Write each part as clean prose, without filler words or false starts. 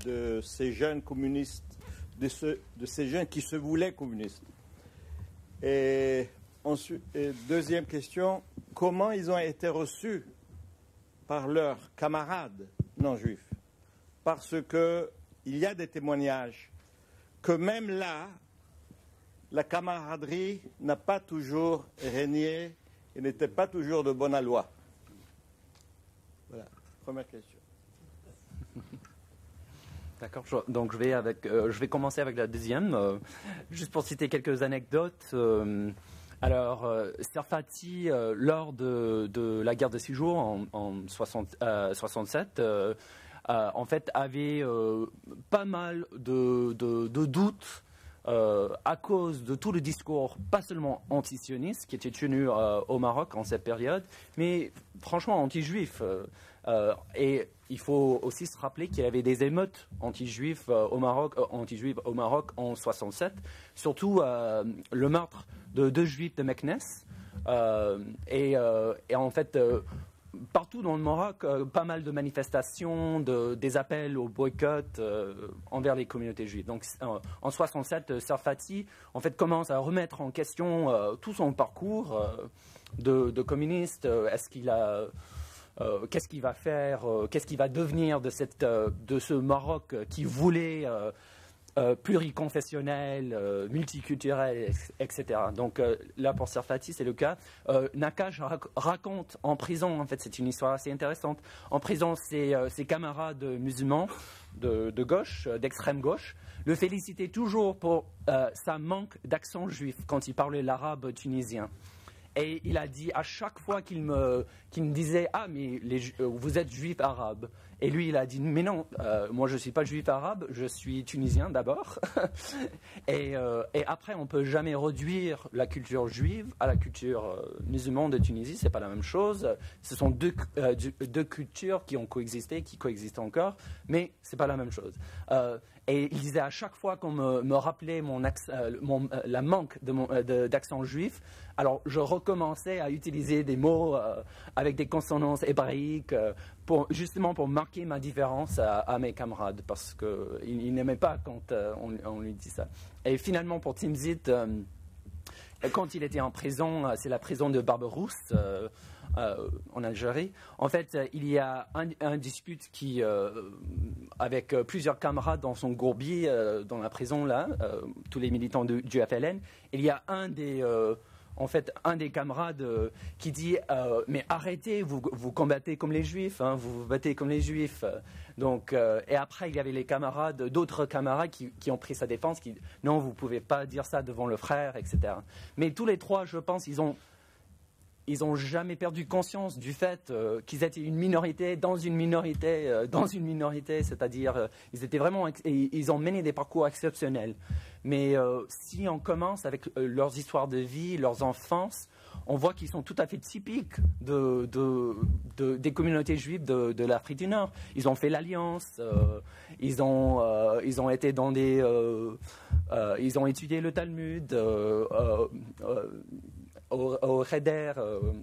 de ces jeunes communistes, de ces jeunes qui se voulaient communistes. Et ensuite, deuxième question, comment ils ont été reçus par leurs camarades non juifs? Parce qu'il y a des témoignages que même là, la camaraderie n'a pas toujours régné et n'était pas toujours de bonne loi. Voilà, première question. D'accord, donc je vais commencer avec la deuxième, juste pour citer quelques anecdotes. Alors, Sarfati, lors de la guerre de 6 jours en 67, en fait, avait pas mal de doutes à cause de tout le discours, pas seulement antisioniste, qui était tenu au Maroc en cette période, mais franchement anti-juif. Et il faut aussi se rappeler qu'il y avait des émeutes anti-juifs au Maroc, en 67, surtout le meurtre de 2 juifs de Meknès. Et en fait, partout dans le Maroc, pas mal de manifestations, des appels au boycott envers les communautés juives. Donc en 67, Sarfati en fait commence à remettre en question tout son parcours de communiste. Est-ce qu'il a qu'est-ce qu'il va faire, qu'est-ce qu'il va devenir de ce Maroc qui voulait pluriconfessionnel, multiculturel, etc. Donc là, pour Sarfati, c'est le cas. Nakash raconte en prison, en fait, c'est une histoire assez intéressante. En prison, ses camarades musulmans de gauche, d'extrême gauche, le félicitaient toujours pour sa manque d'accent juif quand il parlait l'arabe tunisien. Et il a dit à chaque fois qu'il me disait « Ah, mais vous êtes juif arabe ». Et lui, il a dit « Mais non, moi je ne suis pas juif arabe, je suis tunisien d'abord ». Et après, on ne peut jamais réduire la culture juive à la culture musulmane de Tunisie, ce n'est pas la même chose. Ce sont deux cultures qui ont coexisté, qui coexistent encore, mais ce n'est pas la même chose. Et il disait à chaque fois qu'on me rappelait la manque d'accent juif, alors je recommençais à utiliser des mots avec des consonances hébraïques justement pour marquer ma différence à mes camarades, parce qu'il n'aimait pas quand on lui dit ça. Et finalement, pour Timzit, quand il était en prison, c'est la prison de Barberousse, en Algérie. En fait, il y a un dispute avec plusieurs camarades dans son gourbier, dans la prison, là, tous les militants du FLN. Il y a un des camarades qui dit mais arrêtez, vous combattez comme les juifs, hein, vous vous battez comme les juifs. Donc, et après, il y avait d'autres camarades qui ont pris sa défense, qui non, vous ne pouvez pas dire ça devant le frère, etc. Mais tous les trois, je pense, ils ont jamais perdu conscience du fait qu'ils étaient une minorité dans une minorité, c'est-à-dire ils ont mené des parcours exceptionnels. Mais si on commence avec leurs histoires de vie, leurs enfances, on voit qu'ils sont tout à fait typiques des communautés juives de l'Afrique du Nord. Ils ont fait l'Alliance, ils ont été dans ils ont étudié le Talmud, au Kheder,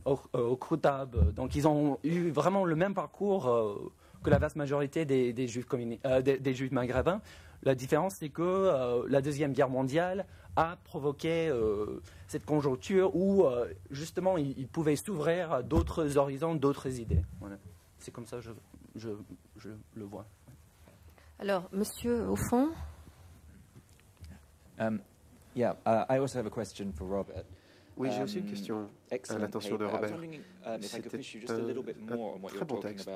au Kroutab. Donc ils ont eu vraiment le même parcours que la vaste majorité des juifs maghrébins. La différence, c'est que la Deuxième Guerre mondiale a provoqué cette conjoncture où justement ils pouvaient s'ouvrir à d'autres horizons, d'autres idées. Voilà. C'est comme ça que je le vois. Alors, monsieur, au fond. I also have a question for Robert. Oui, j'ai aussi une question à l'attention de Robert. C'était un très bon texte.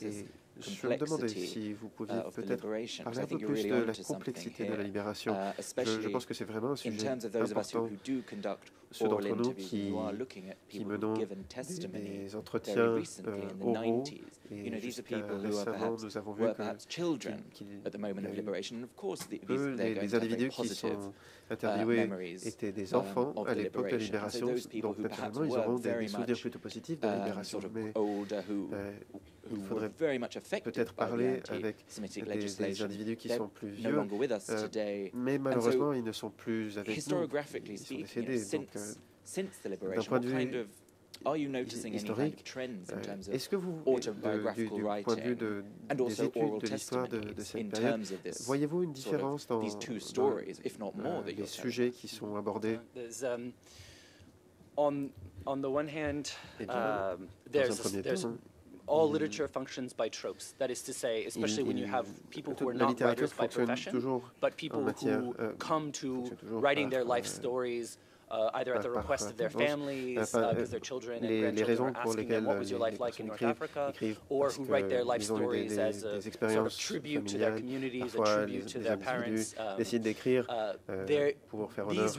Et je me demandais si vous pouviez peut-être parler un peu plus de la complexité de la libération. Je pense que c'est vraiment un sujet important. Ceux d'entre nous qui menons des entretiens oraux, et jusqu'à récemment, nous avons vu que les individus qui sont interviewés étaient des enfants à l'époque de la libération, donc naturellement ils auront des souvenirs plutôt positifs de la libération, mais il faudrait peut-être parler avec des individus qui sont plus vieux, mais malheureusement ils ne sont plus avec nous, ils sont décédés, donc d'un point de vue historique, est-ce que vous, du point de vue des études de l'histoire de cette période, voyez-vous une différence dans les sujets qui sont abordés? On the one hand, there's all literature functions by tropes. That is to say, especially when you have people who are not writers by profession, but people who come to writing their life stories either at the request of their families, because their children and grandchildren are asking them what was your life like in North Africa, or who write their life stories as a sort of tribute to their communities, a tribute to their parents. These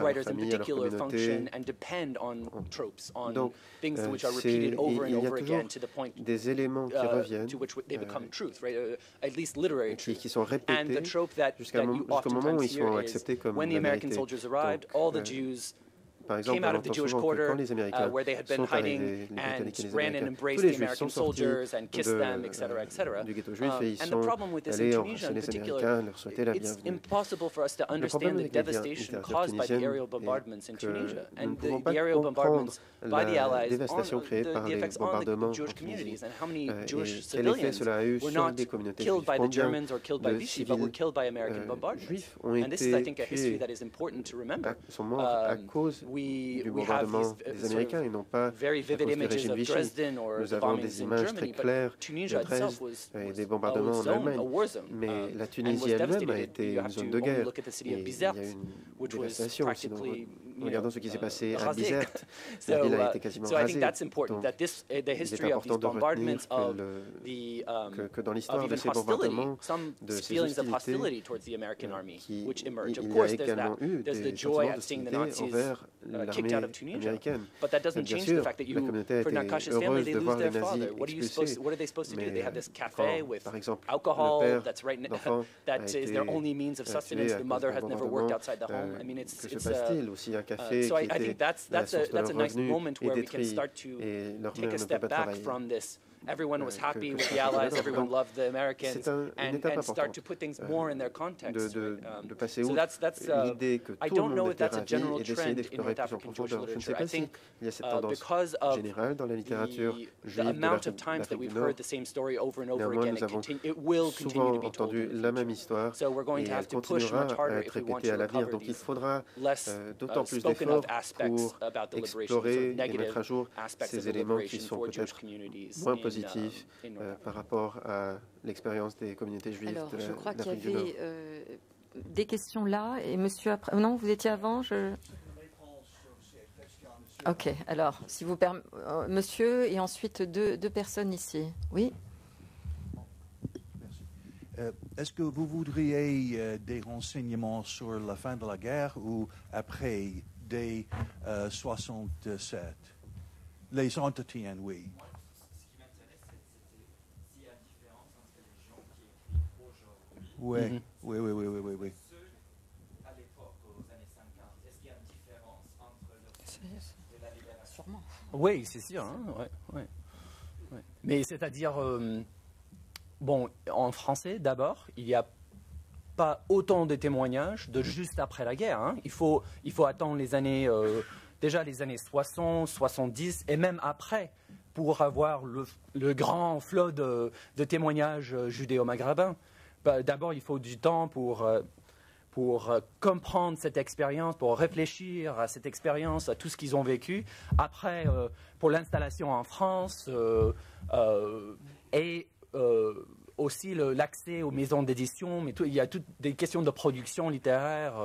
writers in particular function and depend on tropes, on things which are repeated over and over again to the point to which they become truth, right? At least literary truth. And the trope that you oftentimes hear is when the American soldiers arrived, all the Jews came out of the Jewish quarter where they had been hiding and ran and embraced the American soldiers and kissed them, etc., etc. And the problem with this in Tunisia in particular, it's impossible for us to understand the devastation caused by the aerial bombardments in Tunisia and the aerial bombardments by the Allies, the effects on the Jewish communities and how many Jewish civilians were not killed by the Germans or killed by Vichy, but were killed by American bombardments. And this is, I think, a history that is important to remember. We have these sort of very vivid images of Dresden or the bombings in Germany, but Tunisia itself was a war zone and was devastated. You have to only look at the city of Bizerte, which was practically rasée. So I think that's important, that the history of these bombardments, of even hostility, some feelings of hostility towards the American army, which emerge. Of course, there's the joy at seeing the Nazis kicked out of Tunisia, but that doesn't change the fact that for Nakash's family, they lose their father. What are they supposed to do? They have this cafe with alcohol that's that is their only means of sustenance. The mother has never worked outside the home. I mean, so I think that's a nice moment where we can start to take a step back from this. Everyone was happy with the Allies, everyone loved the Americans, and start to put things more in their context. So that's I don't know if that's a general trend in North African Jewish literature. I think because of the amount of times that we've heard the same story over and over again, it will continue to be told in the future. So we're going to have to push much harder if we want to recover these less spoken of aspects about the liberation, sort of negative aspects of the liberation for Jewish communities. Positif par rapport à l'expérience des communautés juives Alors, de l'Afrique du Nord. Je crois qu'il y avait des questions là, et monsieur après... Non, vous étiez avant Ok, alors, si vous permettez... monsieur, et ensuite deux personnes ici. Oui. Merci. Est-ce que vous voudriez des renseignements sur la fin de la guerre ou après, dès 67? Les entretiens, oui. Oui, oui. À l'époque, aux années 50, est-ce qu'il y a une différence entre la libération? Oui, c'est sûr. Hein, ouais. Mais c'est-à-dire, bon, en français, d'abord, il n'y a pas autant de témoignages de juste après la guerre. Hein. Il faut attendre les années, déjà les années 60, 70, et même après, pour avoir le grand flot de témoignages judéo-maghrébins. D'abord, il faut du temps pour comprendre cette expérience, pour réfléchir à cette expérience, à tout ce qu'ils ont vécu. Après, pour l'installation en France et aussi l'accès aux maisons d'édition, mais il y a toutes des questions de production littéraire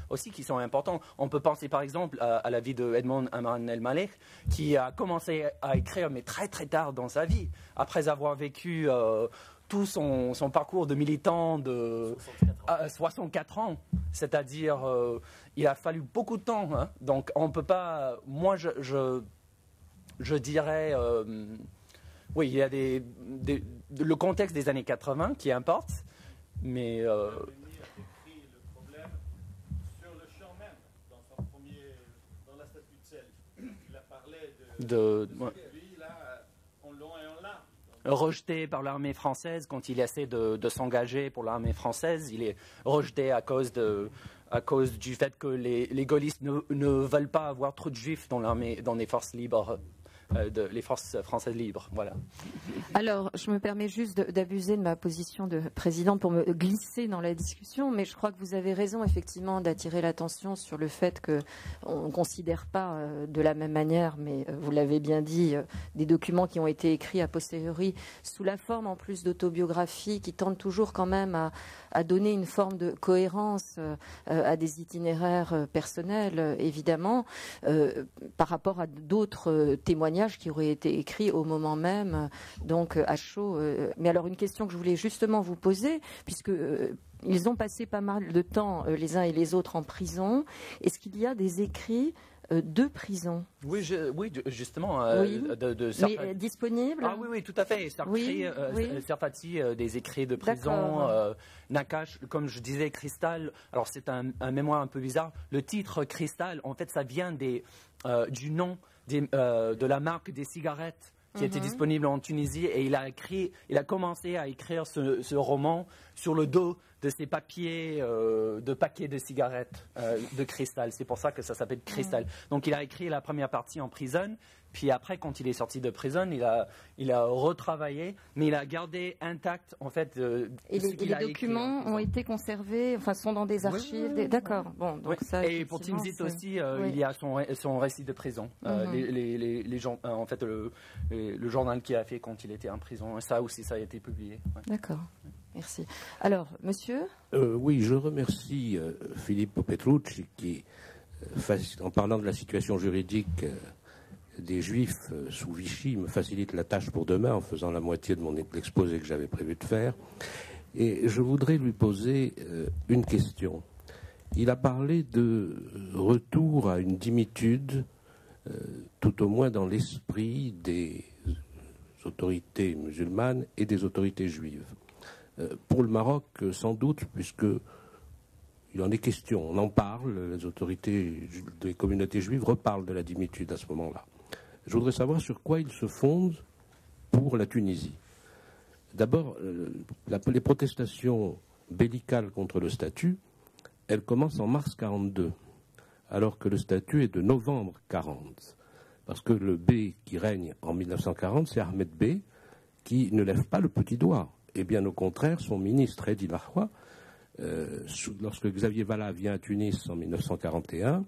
aussi qui sont importantes. On peut penser par exemple à la vie de Edmond Aman El-Malek, qui a commencé à écrire, mais très très tard dans sa vie, après avoir vécu tout son parcours de militant de 64 ans, c'est-à-dire il a fallu beaucoup de temps, hein. Donc on ne peut pas, moi je dirais, oui, il y a le contexte des années 80 qui importe, mais... Il a décrit le problème sur le champ même, dans la statue de Self. Il a parlé de lui, là, en long et en large. Rejeté par l'armée française quand il essaie de s'engager pour l'armée française. Il est rejeté à cause du fait que les gaullistes ne veulent pas avoir trop de juifs dans l'armée, dans les forces libres les forces françaises libres. Voilà. Alors, je me permets juste d'abuser de ma position de présidente pour me glisser dans la discussion, mais je crois que vous avez raison effectivement d'attirer l'attention sur le fait qu'on ne considère pas de la même manière, mais vous l'avez bien dit, des documents qui ont été écrits a posteriori sous la forme en plus d'autobiographie qui tentent toujours quand même à donner une forme de cohérence à des itinéraires personnels, évidemment, par rapport à d'autres témoignages qui auraient été écrits au moment même, donc à chaud. Mais alors une question que je voulais justement vous poser, puisque ils ont passé pas mal de temps les uns et les autres en prison, est-ce qu'il y a des écrits de prison? Oui, justement. Oui. Mais disponibles? Ah oui, tout à fait. Sarfati, des écrits de prison. Nakache, comme je disais, Cristal. Alors c'est un mémoire un peu bizarre. Le titre Cristal, en fait, ça vient du nom de la marque des cigarettes qui était disponible en Tunisie, et il a commencé à écrire ce roman sur le dos de ces papiers de paquets de cigarettes de cristal. C'est pour ça que ça s'appelle Cristal. Donc il a écrit la première partie en prison, puis après, quand il est sorti de prison, il a retravaillé, mais il a gardé intact en fait. Et les documents ont été conservés, enfin sont dans des archives. Oui. D'accord. Bon, donc ça. Et pour Timsit aussi, il y a son récit de prison. Les gens, en fait, le journal qu'il a fait quand il était en prison. Et ça aussi, ça a été publié. Ouais. D'accord. Merci. Alors, monsieur? Oui, je remercie Filippo Petrucci qui, en parlant de la situation juridique des Juifs sous Vichy, me facilite la tâche pour demain en faisant la moitié de mon exposé que j'avais prévu de faire. Et je voudrais lui poser une question. Il a parlé de retour à une dimitude, tout au moins dans l'esprit des autorités musulmanes et des autorités juives. Pour le Maroc, sans doute, puisque il en est question, on en parle, les autorités des communautés juives reparlent de la dimitude à ce moment-là. Je voudrais savoir sur quoi il se fonde pour la Tunisie. D'abord, les protestations bellicales contre le statut, elles commencent en mars 1942, alors que le statut est de novembre 1940. Parce que le B qui règne en 1940, c'est Ahmed B, qui ne lève pas le petit doigt. Et bien au contraire, son ministre, Edi Lahwa, lorsque Xavier Vallat vient à Tunis en 1941,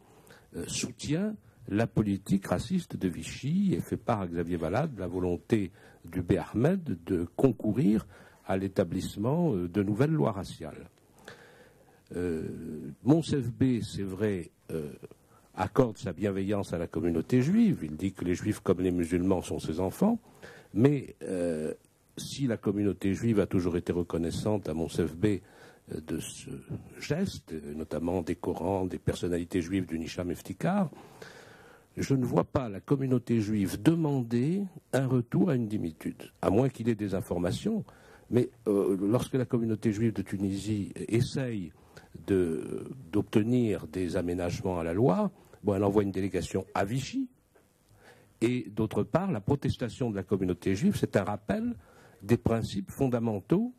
soutient la politique raciste de Vichy et fait part à Xavier Vallat de la volonté du B. Ahmed de concourir à l'établissement de nouvelles lois raciales. Monsef B, c'est vrai, accorde sa bienveillance à la communauté juive. Il dit que les juifs comme les musulmans sont ses enfants. Mais si la communauté juive a toujours été reconnaissante à Monsef B de ce geste, notamment décorant des personnalités juives du Hicham Eftikar, je ne vois pas la communauté juive demander un retour à une dimitude, à moins qu'il ait des informations. Mais lorsque la communauté juive de Tunisie essaye d'obtenir des aménagements à la loi, elle envoie une délégation à Vichy. Et d'autre part, la protestation de la communauté juive, c'est un rappel des principes fondamentaux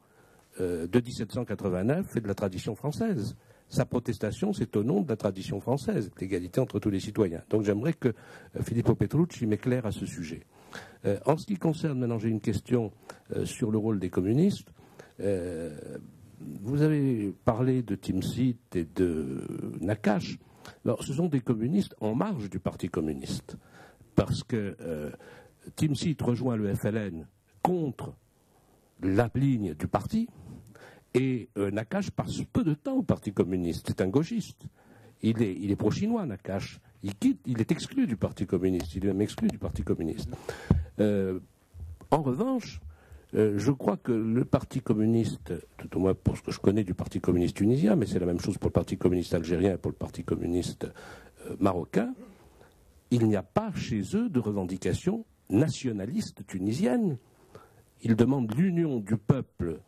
de 1789 et de la tradition française. Sa protestation, c'est au nom de la tradition française, l'égalité entre tous les citoyens. Donc j'aimerais que Filippo Petrucci m'éclaire à ce sujet. En ce qui concerne, maintenant j'ai une question sur le rôle des communistes. Vous avez parlé de Timsit et de Nakache. Alors ce sont des communistes en marge du Parti communiste. Parce que Timsit rejoint le FLN contre la ligne du parti, et Nakache passe peu de temps au Parti communiste. C'est un gauchiste. Il est pro-chinois, Nakache. Il est exclu du Parti communiste. Il est même exclu du Parti communiste. En revanche, je crois que le Parti communiste, tout au moins pour ce que je connais du Parti communiste tunisien, mais c'est la même chose pour le Parti communiste algérien et pour le Parti communiste marocain, il n'y a pas chez eux de revendication nationaliste tunisienne. Ils demandent l'union du peuple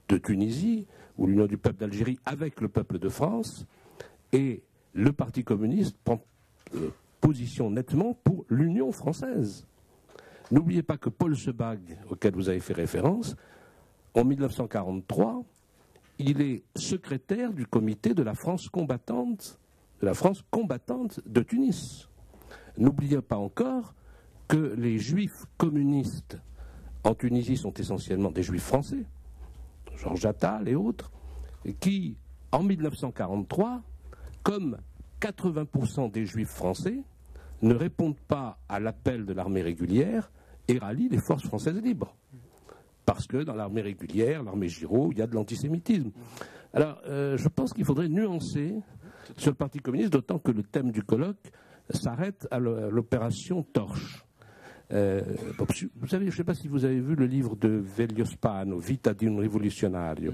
de Tunisie ou l'union du peuple d'Algérie avec le peuple de France, et le Parti communiste prend position nettement pour l'union française. N'oubliez pas que Paul Sebag, auquel vous avez fait référence, en 1943, il est secrétaire du comité de la France combattante de Tunis. N'oubliez pas encore que les juifs communistes en Tunisie sont essentiellement des juifs français, Georges Attal et autres, qui, en 1943, comme 80% des juifs français, ne répondent pas à l'appel de l'armée régulière et rallient les forces françaises libres. Parce que dans l'armée régulière, l'armée Giraud, il y a de l'antisémitisme. Alors, je pense qu'il faudrait nuancer sur le Parti communiste, d'autant que le thème du colloque s'arrête à l'opération Torche. Vous savez, je ne sais pas si vous avez vu le livre de Velio Spano, Vita di un rivoluzionario.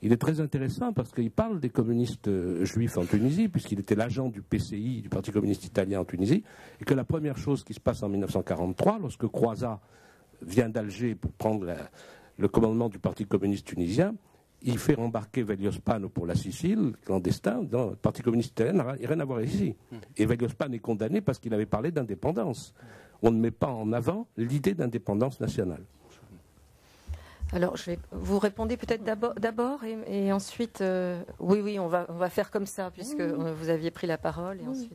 Il est très intéressant parce qu'il parle des communistes juifs en Tunisie, puisqu'il était l'agent du PCI, du Parti communiste italien en Tunisie, et que la première chose qui se passe en 1943, lorsque Croizat vient d'Alger pour prendre le commandement du Parti communiste tunisien, il fait rembarquer Velio Spano pour la Sicile, clandestin, dans le Parti communiste italien, n'a rien à voir ici. Et Velio Spano est condamné parce qu'il avait parlé d'indépendance. On ne met pas en avant l'idée d'indépendance nationale. Alors, vous répondez peut-être d'abord et ensuite... Oui, on va faire comme ça, puisque vous aviez pris la parole. Et ensuite...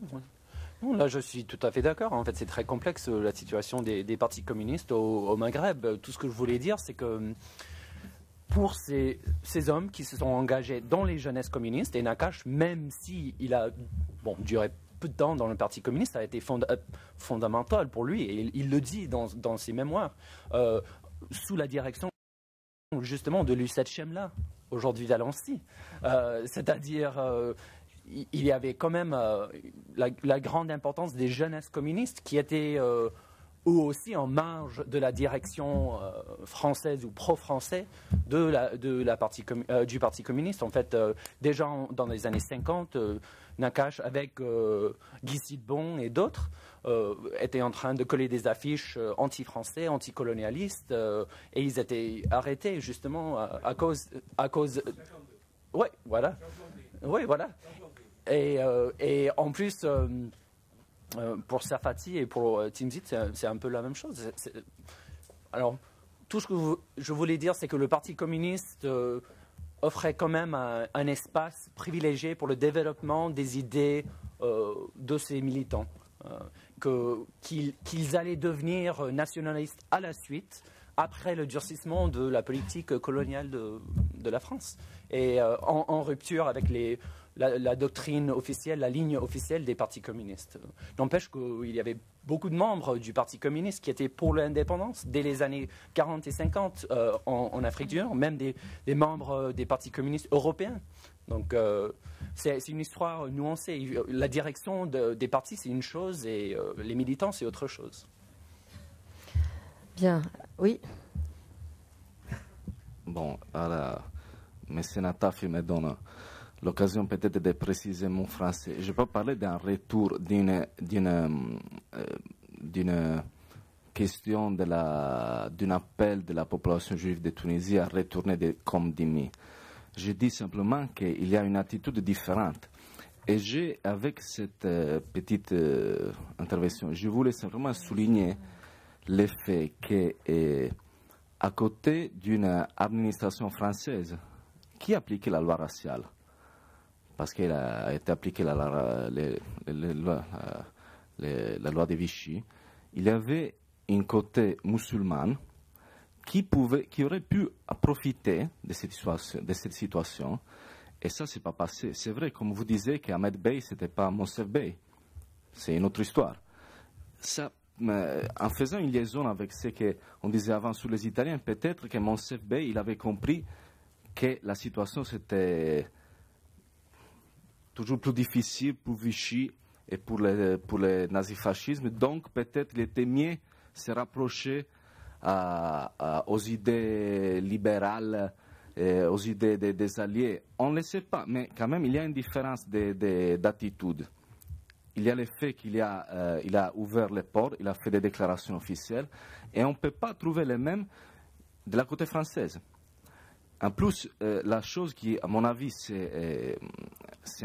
Non, là, je suis tout à fait d'accord. En fait, c'est très complexe, la situation des partis communistes au Maghreb. Tout ce que je voulais dire, c'est que pour ces hommes qui se sont engagés dans les jeunesses communistes, et Nakache, même s'il a duré peu de temps dans le Parti communiste, ça a été fondamental pour lui, et il le dit dans ses mémoires, sous la direction justement de Lucette Chemla, aujourd'hui Valency. C'est-à-dire, il y avait quand même la grande importance des jeunesses communistes qui étaient eux aussi en marge de la direction française ou pro-français du Parti communiste. En fait, déjà dans les années 50, Nakache, avec Guy Sidbon et d'autres, étaient en train de coller des affiches anti-français, anticolonialistes, et ils étaient arrêtés justement à cause. Ouais, voilà. Ouais, voilà. Et en plus, pour Serfati et pour Timsit, c'est un peu la même chose. Alors, tout ce que je voulais dire, c'est que le Parti communiste offrait quand même un espace privilégié pour le développement des idées de ses militants, qu'ils allaient devenir nationalistes à la suite, après le durcissement de la politique coloniale de la France, et en rupture avec la doctrine officielle, la ligne officielle des partis communistes. N'empêche qu'il y avait beaucoup de membres du Parti communiste qui étaient pour l'indépendance dès les années 40 et 50 en Afrique du Nord, même des membres des partis communistes européens. Donc c'est une histoire nuancée. La direction des partis, c'est une chose, et les militants, c'est autre chose. Bien, oui. Bon, alors, M. Natafi me donne l'occasion peut-être de préciser mon français. Je peux parler d'un retour d'une question d'un appel de la population juive de Tunisie à retourner comme d'Imi. Je dis simplement qu'il y a une attitude différente. Et avec cette petite intervention, je voulais simplement souligner le fait qu'à côté d'une administration française qui appliquait la loi raciale, parce qu'elle a été appliquée la loi de Vichy, il y avait un côté musulman qui aurait pu profiter de cette situation, et ça, c'est pas passé. C'est vrai, comme vous disiez, qu'Ahmed Bey, c'était pas Monsef Bey. C'est une autre histoire. Ça, en faisant une liaison avec ce qu'on disait avant sur les Italiens, peut-être que Monsef Bey, il avait compris que la situation, c'était toujours plus difficile pour Vichy et pour le nazifascisme. Donc, peut-être il était mieux se rapprocher aux idées libérales, aux idées des alliés. On ne le sait pas, mais quand même, il y a une différence d'attitude. Il y a le fait qu'il a ouvert les ports, il a fait des déclarations officielles, et on ne peut pas trouver les mêmes de la côté française. En plus, la chose qui, à mon avis, c'est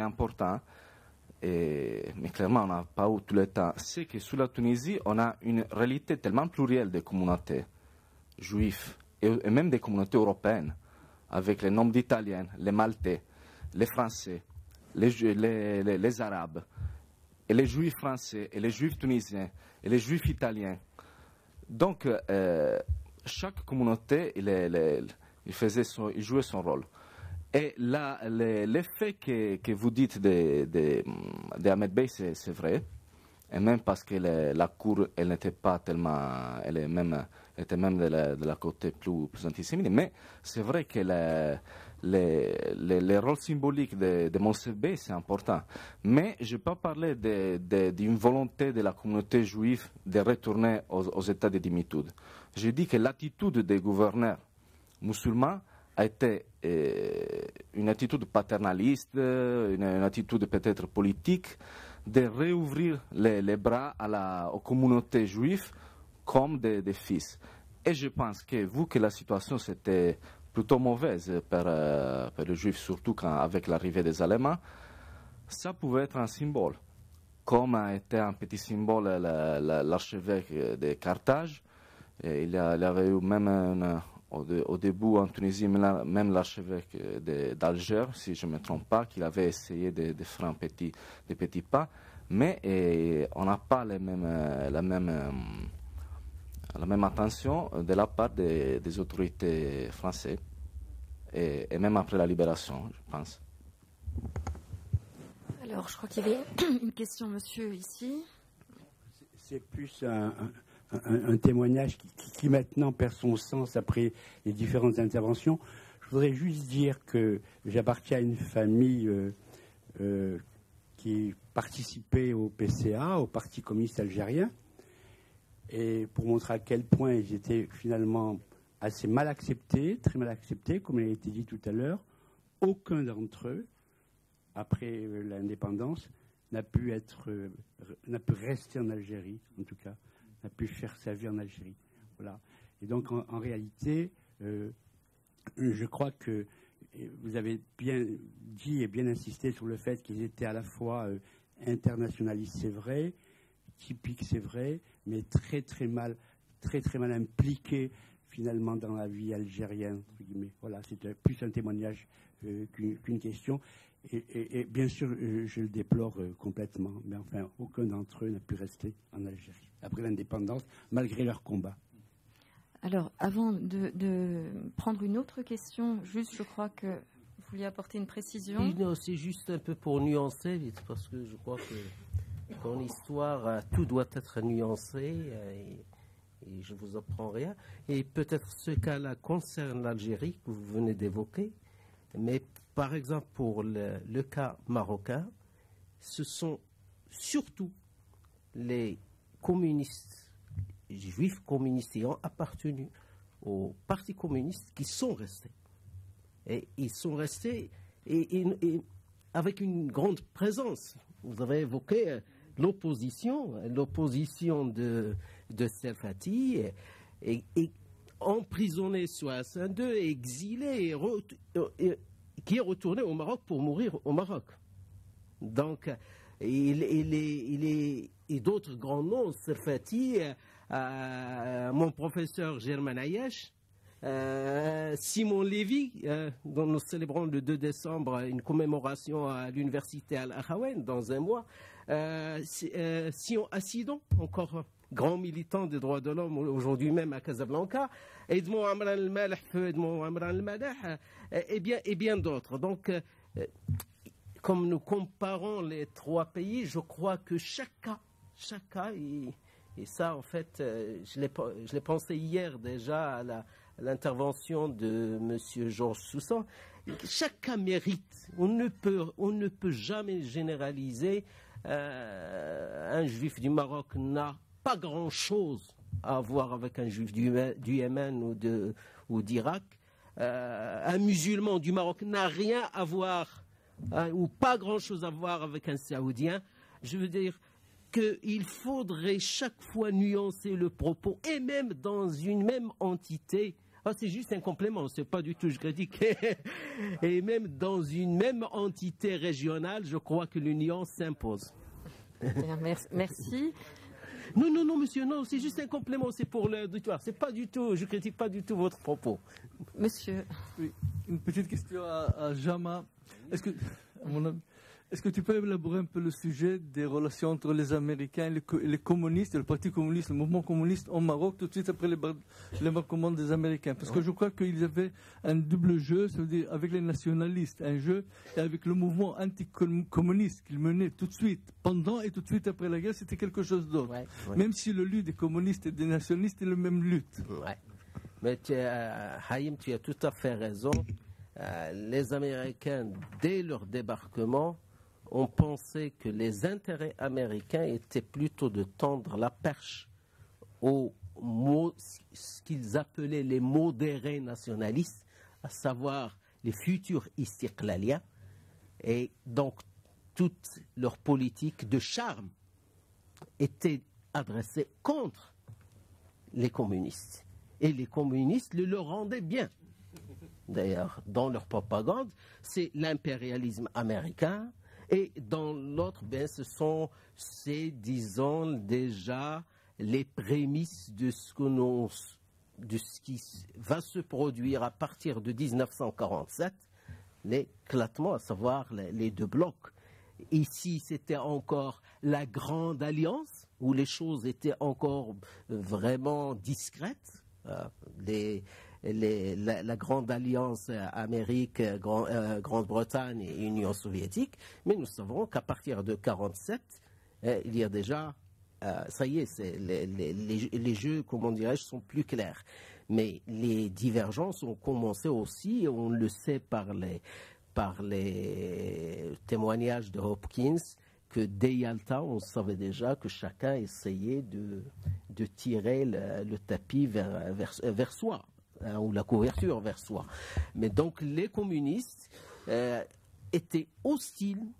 important, mais clairement, on n'a pas eu tout le temps, c'est que sur la Tunisie, on a une réalité tellement plurielle de communautés juives, et même des communautés européennes, avec le nombre d'Italiens, les Maltais, les Français, les Arabes, et les Juifs français, et les Juifs tunisiens, et les Juifs italiens. Donc, chaque communauté, il jouait son rôle. Et là, l'effet que vous dites d'Ahmed Bey, c'est vrai. Et même parce que la cour, elle n'était pas tellement, elle était même de la côté plus antisémite. Mais c'est vrai que les rôles symboliques de Monsef Bey, c'est important. Mais je n'ai pas parlé d'une volonté de la communauté juive de retourner aux états de dimitude. J'ai dit que l'attitude des gouverneurs musulmans a été une attitude paternaliste, une attitude peut-être politique, de réouvrir les bras aux communautés juives comme des fils. Et je pense que, vu que la situation c'était plutôt mauvaise pour les Juifs, surtout avec l'arrivée des Allemands, ça pouvait être un symbole, comme a été un petit symbole l'archevêque de Carthage. Et il y avait eu même au début en Tunisie, même l'archevêque d'Alger, si je ne me trompe pas, qu'il avait essayé de faire des petits pas, mais on n'a pas la même attention de la part des autorités françaises, et même après la libération, je pense. Alors, je crois qu'il y avait une question, monsieur, ici. C'est plus un témoignage qui maintenant perd son sens après les différentes interventions. Je voudrais juste dire que j'appartiens à une famille qui participait au PCA, au Parti communiste algérien, et pour montrer à quel point ils étaient finalement assez mal acceptés, très mal acceptés, comme il a été dit tout à l'heure, aucun d'entre eux, après l'indépendance, n'a pu rester en Algérie, en tout cas, n'a pu faire sa vie en Algérie. Voilà. Et donc, en réalité, je crois que vous avez bien dit et bien insisté sur le fait qu'ils étaient à la fois internationalistes, c'est vrai, typiques, c'est vrai, mais très très mal impliqués finalement dans la vie algérienne, entre guillemets. Voilà, c'était plus un témoignage qu'une question. Et bien sûr, je le déplore complètement, mais enfin, aucun d'entre eux n'a pu rester en Algérie après l'indépendance, malgré leur combat. Alors, avant de prendre une autre question, juste, je crois que vous vouliez apporter une précision. Oui, non, c'est juste un peu pour nuancer, vite, parce que je crois que dans l'histoire, tout doit être nuancé, et je vous apprends rien. Et peut-être ce cas-là concerne l'Algérie, que vous venez d'évoquer, mais par exemple, pour le cas marocain, ce sont surtout les communistes, les juifs communistes ayant appartenu au Parti communiste qui sont restés. Et ils sont restés et avec une grande présence. Vous avez évoqué l'opposition de Serfati, et emprisonné soit à Saint-Denis, exilé, qui est retourné au Maroc pour mourir au Maroc. Donc, et d'autres grands noms, Serfati, mon professeur Germain Ayash, Simon Lévy, dont nous célébrons le 2 décembre une commémoration à l'université Al-Akhawen dans un mois, Sion Assidon, encore grand militant des droits de l'homme aujourd'hui même à Casablanca, Edmond Amran al-Malh, Edmond Amran al-Malh, et bien d'autres. Donc, comme nous comparons les trois pays, je crois que chaque cas, et ça en fait, je l'ai pensé hier déjà à l'intervention de M. Georges Soussan, chaque cas mérite. On ne peut jamais généraliser. Un juif du Maroc n'a pas grand-chose à voir avec un juif du Yémen ou d'Irak. Un musulman du Maroc n'a rien à voir, ou pas grand-chose à voir avec un Saoudien. Je veux dire qu'il faudrait chaque fois nuancer le propos, et même dans une même entité. C'est juste un complément, c'est pas du tout je critique. Et même dans une même entité régionale, je crois que l'union s'impose. Merci. Non, monsieur, non, c'est juste un complément, c'est pour l'auditoire. C'est pas du tout, je critique pas du tout votre propos. Monsieur. Oui, une petite question à Jama. Est-ce que, Est-ce que tu peux élaborer un peu le sujet des relations entre les Américains et les communistes, le Parti communiste, le mouvement communiste au Maroc, tout de suite après l'embarquement des Américains? Parce que je crois qu'il y avait un double jeu, ça veut dire avec les nationalistes, un jeu, et avec le mouvement anticommuniste qu'ils menaient tout de suite, pendant et tout de suite après la guerre, c'était quelque chose d'autre. Ouais. Même si le lutte des communistes et des nationalistes est la même lutte. Ouais. Mais Haïm, tu as tout à fait raison. Les Américains, dès leur débarquement, ont pensé que les intérêts américains étaient plutôt de tendre la perche aux ce qu'ils appelaient les modérés nationalistes, à savoir les futurs istiqlaliens, et donc toute leur politique de charme était adressée contre les communistes. Et les communistes le leur rendaient bien. D'ailleurs, dans leur propagande, c'est l'impérialisme américain, et dans l'autre, c'est, disons, déjà les prémices de ce qui va se produire à partir de 1947, l'éclatement, à savoir les deux blocs. Ici, c'était encore la Grande Alliance, où les choses étaient encore vraiment discrètes. La Grande Alliance Amérique, Grande-Bretagne et Union soviétique, mais nous savons qu'à partir de 1947, il y a déjà, ça y est, les jeux, comment dirais-je, sont plus clairs. Mais les divergences ont commencé aussi, et on le sait par les témoignages de Hopkins, que dès Yalta, on savait déjà que chacun essayait de tirer le tapis vers soi. Ou la couverture vers soi. Mais donc les communistes étaient hostiles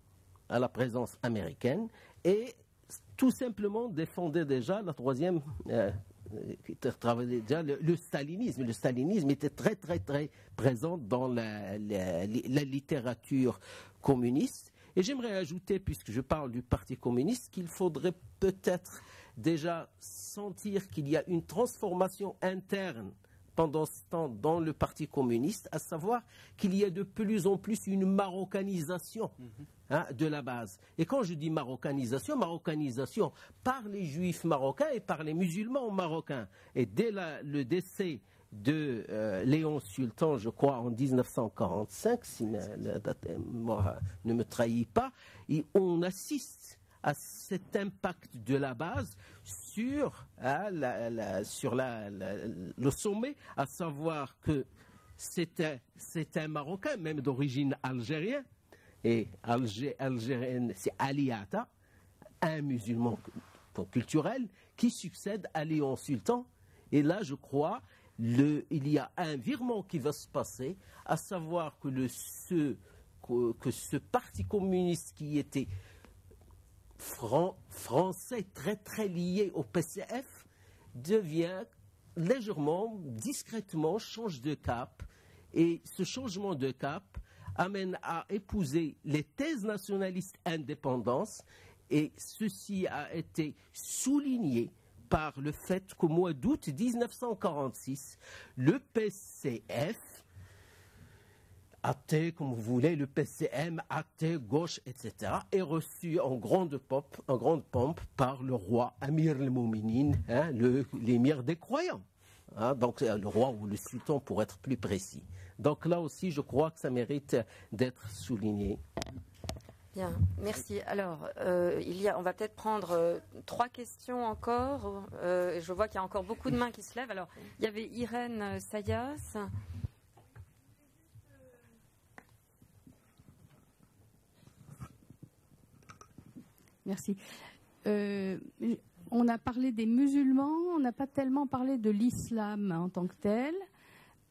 à la présence américaine et tout simplement défendaient déjà la troisième, le stalinisme. Le stalinisme était très très très présent dans la littérature communiste. Et j'aimerais ajouter, puisque je parle du Parti communiste, qu'il faudrait peut-être déjà sentir qu'il y a une transformation interne pendant ce temps dans le Parti communiste, à savoir qu'il y a de plus en plus une marocanisation de la base. Et quand je dis marocanisation par les juifs marocains et par les musulmans marocains. Et dès le décès de Léon Sultan, je crois en 1945, si la date ne me trahit pas, et on assiste à cet impact de la base sur le sommet, à savoir que c'est un Marocain, même d'origine algérienne, et algérienne, c'est Ali Ata, un musulman culturel, qui succède à Léon Sultan. Et là, je crois, il y a un virement qui va se passer, à savoir que ce parti communiste qui était français très très lié au PCF devient légèrement, discrètement, change de cap, et ce changement de cap amène à épouser les thèses nationalistes indépendance, et ceci a été souligné par le fait qu'au mois d'août 1946, le PCF, athée, comme vous voulez, le PCM, athée, gauche, etc., est reçu en grande pompe par le roi Amir al-Mouminin, l'émir des croyants. Donc le roi ou le sultan pour être plus précis. Donc là aussi, je crois que ça mérite d'être souligné. Bien, merci. Alors, on va peut-être prendre 3 questions encore. Je vois qu'il y a encore beaucoup de mains qui se lèvent. Alors, il y avait Irène Sayas. Merci. On a parlé des musulmans, on n'a pas tellement parlé de l'islam en tant que tel.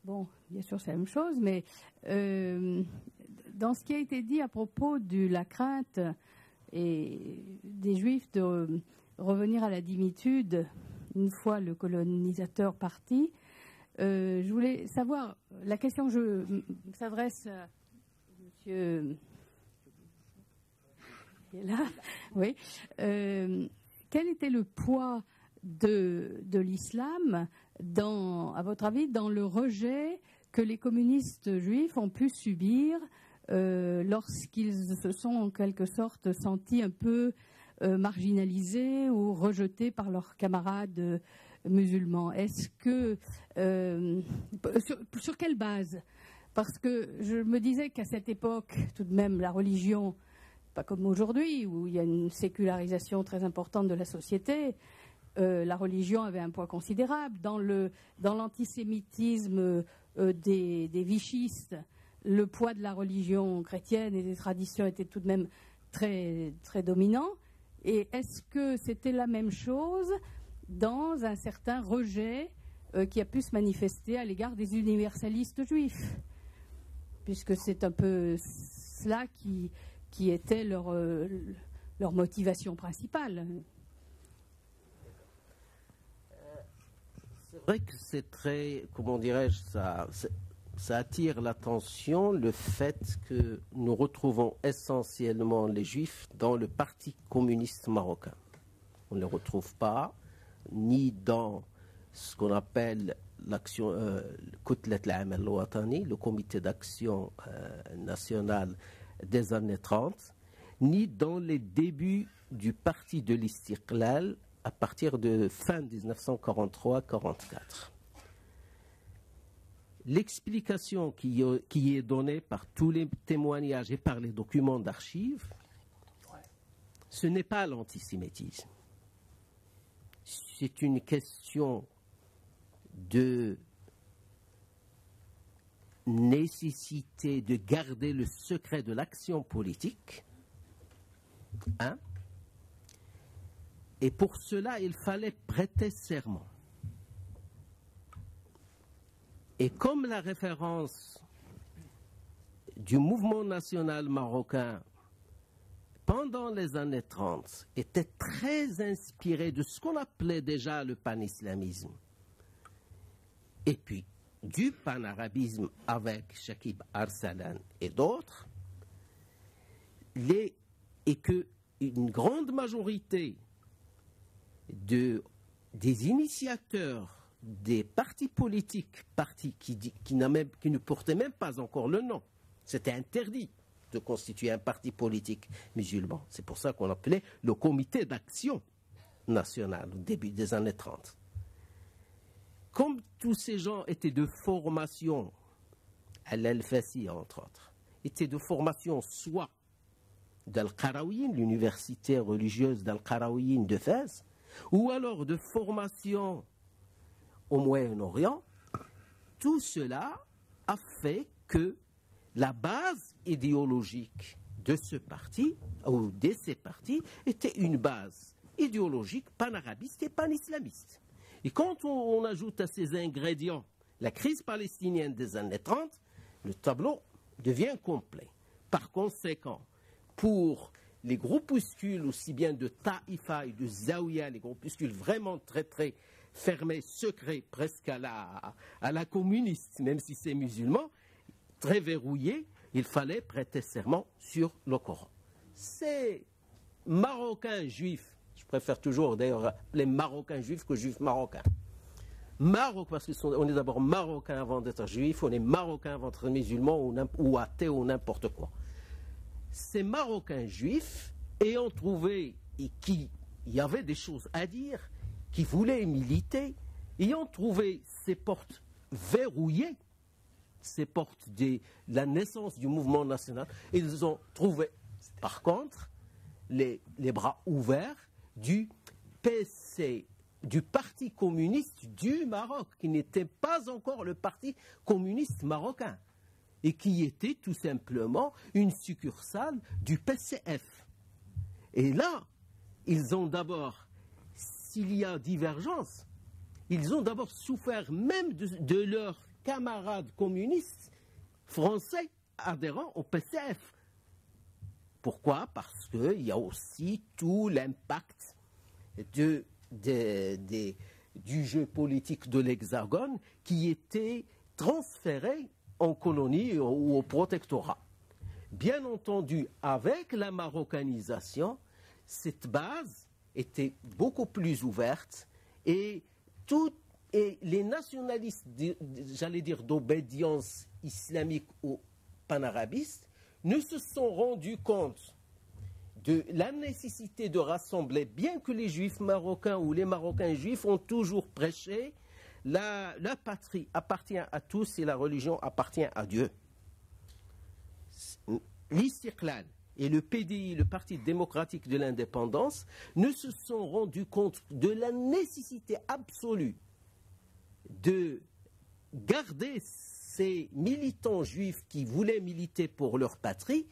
Bon, bien sûr, c'est la même chose, mais dans ce qui a été dit à propos de la crainte des Juifs de revenir à la dimitude une fois le colonisateur parti, je voulais savoir, la question s'adresse à monsieur... Là, oui. Quel était le poids de l'islam, à votre avis, dans le rejet que les communistes juifs ont pu subir lorsqu'ils se sont en quelque sorte sentis un peu marginalisés ou rejetés par leurs camarades musulmans. Est-ce que sur quelle base? Parce que je me disais qu'à cette époque, tout de même, la religion, pas comme aujourd'hui, où il y a une sécularisation très importante de la société, la religion avait un poids considérable. Dans l'antisémitisme des vichistes, le poids de la religion chrétienne et des traditions était tout de même très, très dominant. Et est-ce que c'était la même chose dans un certain rejet qui a pu se manifester à l'égard des universalistes juifs? Puisque c'est un peu cela qui était leur motivation principale. C'est vrai que c'est très, comment dirais-je, ça attire l'attention le fait que nous retrouvons essentiellement les Juifs dans le Parti communiste marocain. On ne les retrouve pas ni dans ce qu'on appelle l'action Koutlet al-Amal al-Watani, le comité d'action national des années 30, ni dans les débuts du Parti de l'Istiqlal à partir de fin 1943-44. L'explication qui est donnée par tous les témoignages et par les documents d'archives, ce n'est pas l'antisémitisme. C'est une question de nécessité de garder le secret de l'action politique. Et pour cela, il fallait prêter serment. Et comme la référence du mouvement national marocain pendant les années 30 était très inspirée de ce qu'on appelait déjà le pan-islamisme, et puis du panarabisme avec Shakib Arsalan et d'autres, et que une grande majorité des initiateurs des partis politiques, qui ne portaient même pas encore le nom, c'était interdit de constituer un parti politique musulman. C'est pour ça qu'on appelait le comité d'action nationale au début des années 30. Comme tous ces gens étaient de formation, Al-Fassi entre autres, étaient de formation soit d'Al-Qarawiyyin, l'université religieuse d'Al-Qarawiyyin de Fès, ou alors de formation au Moyen-Orient, tout cela a fait que la base idéologique de ce parti, ou de ces partis, était une base idéologique panarabiste et panislamiste. Et quand on ajoute à ces ingrédients la crise palestinienne des années 30, le tableau devient complet. Par conséquent, pour les groupuscules aussi bien de Taïfa et de Zaouia, les groupuscules vraiment très très fermés, secrets, presque à la communiste, même si c'est musulman, très verrouillés, il fallait prêter serment sur le Coran. Ces Marocains juifs, je préfère toujours d'ailleurs appeler Marocains juifs que juifs marocains. Maroc, parce qu'on est d'abord Marocains avant d'être juifs, on est Marocains avant d'être musulmans ou athées ou n'importe quoi. Ces Marocains juifs ayant trouvé et qui y avait des choses à dire, qui voulaient militer, ayant trouvé ces portes verrouillées, ces portes de la naissance du mouvement national, ils ont trouvé par contre les bras ouverts du PC, du Parti communiste du Maroc, qui n'était pas encore le Parti communiste marocain, et qui était tout simplement une succursale du PCF. Et là, ils ont d'abord, s'il y a divergence, ils ont d'abord souffert même de leurs camarades communistes français adhérents au PCF. Pourquoi? Parce qu'il y a aussi tout l'impact du jeu politique de l'Hexagone qui était transféré en colonie ou au protectorat. Bien entendu, avec la marocanisation, cette base était beaucoup plus ouverte et les nationalistes, j'allais dire d'obédience islamique ou panarabiste, ne se sont rendus compte de la nécessité de rassembler, bien que les Juifs marocains ou les Marocains juifs ont toujours prêché, la patrie appartient à tous et la religion appartient à Dieu. L'Istiqlal et le PDI, le Parti démocratique de l'indépendance, ne se sont rendus compte de la nécessité absolue de garder ces militants juifs qui voulaient militer pour leur patrie,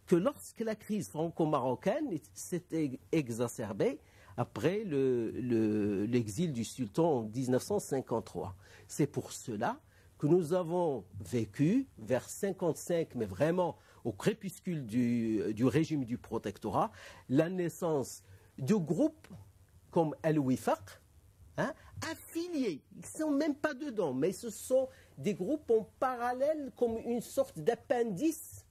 que lorsque la crise franco-marocaine s'était exacerbée après l'exil du sultan en 1953. C'est pour cela que nous avons vécu vers 1955, mais vraiment au crépuscule du régime du protectorat, la naissance de groupes comme Al-Wifaq, affiliés, ils ne sont même pas dedans, mais ce sont des groupes en parallèle comme une sorte d'appendice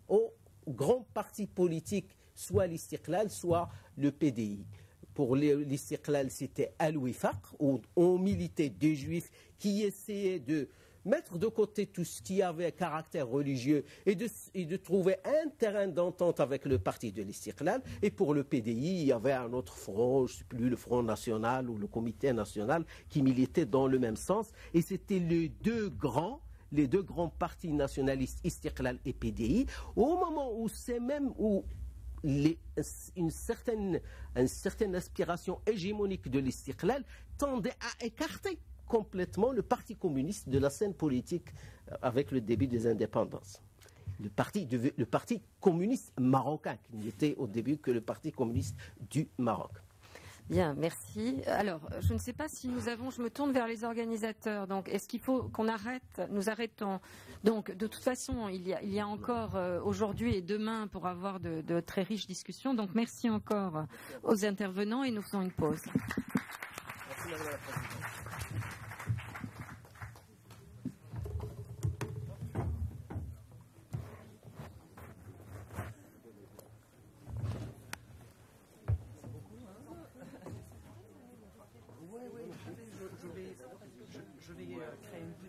aux grands partis politiques, soit l'Istiqlal, soit le PDI. Pour l'Istiqlal, c'était Al-Wifaq, où on militait des juifs qui essayaient de mettre de côté tout ce qui avait un caractère religieux et de trouver un terrain d'entente avec le parti de l'Istiqlal. Et pour le PDI, il y avait un autre front, je ne sais plus, le Front National ou le Comité National, qui militaient dans le même sens. Et c'était les deux grands partis nationalistes, Istiqlal et PDI, au moment où c'est même où une certaine aspiration hégémonique de l'Istiqlal tendait à écarter complètement le Parti communiste de la scène politique avec le début des indépendances. Le parti communiste marocain, qui n'était au début que le Parti communiste du Maroc. Bien, merci. Alors, je ne sais pas si nous avons, je me tourne vers les organisateurs. Donc, est-ce qu'il faut qu'on arrête, nous arrêtons? Donc, de toute façon, il y a encore aujourd'hui et demain pour avoir de très riches discussions. Donc, merci encore aux intervenants et nous faisons une pause. Merci, Madame la Présidente. Je vais créer une